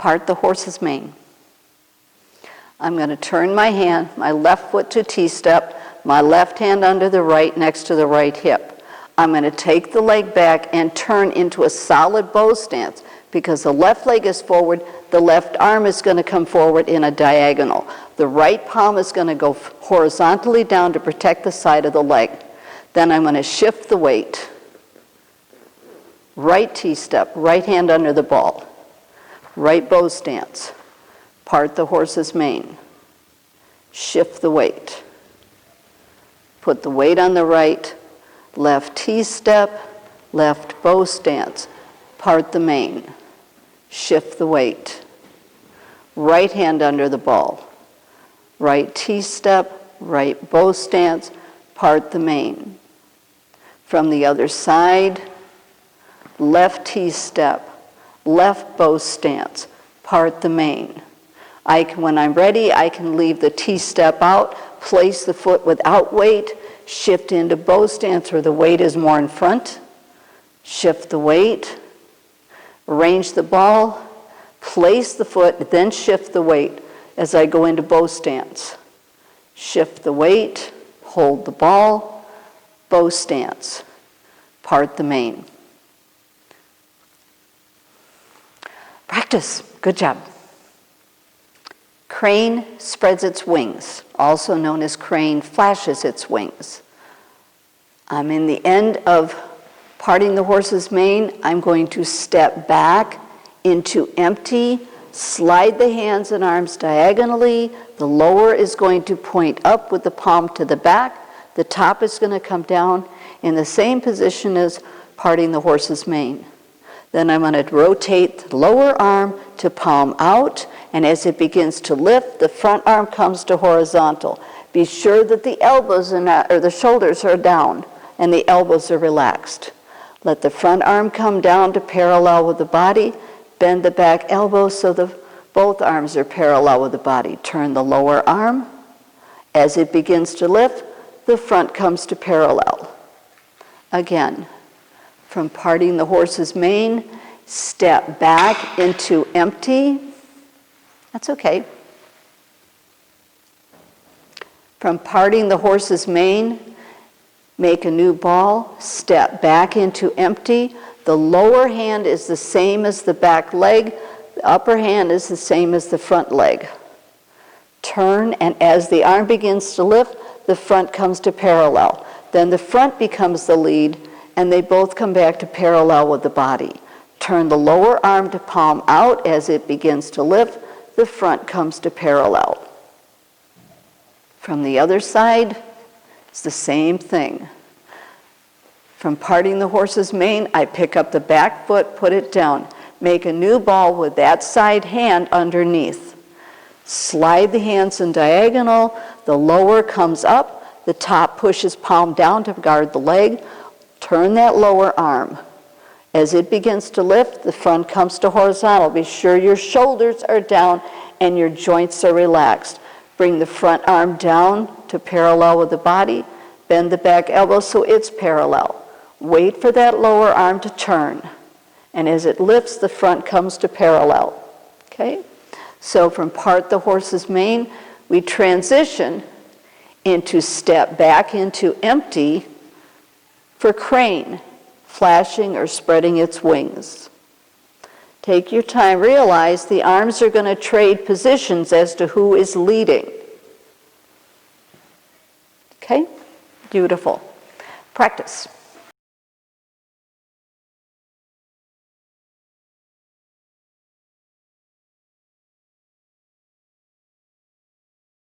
Part the horse's mane. I'm going to turn my hand, my left foot to T-step, my left hand under the right next to the right hip. I'm going to take the leg back and turn into a solid bow stance. Because the left leg is forward, the left arm is going to come forward in a diagonal. The right palm is going to go horizontally down to protect the side of the leg. Then I'm going to shift the weight. Right T-step, right hand under the ball. Right bow stance. Part the horse's mane. Shift the weight. Put the weight on the right. Left T-step, left bow stance. Part the mane. Shift the weight. Right hand under the ball. Right T-step, right bow stance, part the mane. From the other side, left T-step, left bow stance, part the mane. When I'm ready, I can leave the T-step out, place the foot without weight, shift into bow stance where the weight is more in front, shift the weight, arrange the ball, place the foot, then shift the weight as I go into bow stance. Shift the weight, hold the ball, bow stance, part the mane. Practice. Good job. Craine spreads its wings, also known as Craine flashes its wings. I'm in the end of parting the horse's mane. I'm going to step back into empty, slide the hands and arms diagonally. The lower is going to point up with the palm to the back. The top is going to come down in the same position as parting the horse's mane. Then I'm going to rotate the lower arm to palm out, and as it begins to lift, the front arm comes to horizontal. Be sure that the elbows or the shoulders are down and the elbows are relaxed. Let the front arm come down to parallel with the body. Bend the back elbow so both arms are parallel with the body. Turn the lower arm. As it begins to lift, the front comes to parallel. Again, from parting the horse's mane, step back into empty. That's okay. From parting the horse's mane, make a new ball, step back into empty. The lower hand is the same as the back leg. The upper hand is the same as the front leg. Turn, and as the arm begins to lift, the front comes to parallel. Then the front becomes the lead, and they both come back to parallel with the body. Turn the lower arm to palm out. As it begins to lift, the front comes to parallel. From the other side, it's the same thing. From parting the horse's mane, I pick up the back foot, put it down. Make a new ball with that side hand underneath. Slide the hands in diagonal. The lower comes up. The top pushes palm down to guard the leg. Turn that lower arm. As it begins to lift, the front comes to horizontal. Be sure your shoulders are down and your joints are relaxed. Bring the front arm down to parallel with the body. Bend the back elbow so it's parallel. Wait for that lower arm to turn. And as it lifts, the front comes to parallel. Okay? So from part the horse's mane, we transition into step back into empty for Craine, flashing or spreading its wings. Take your time. Realize the arms are going to trade positions as to who is leading. Okay? Beautiful. Practice.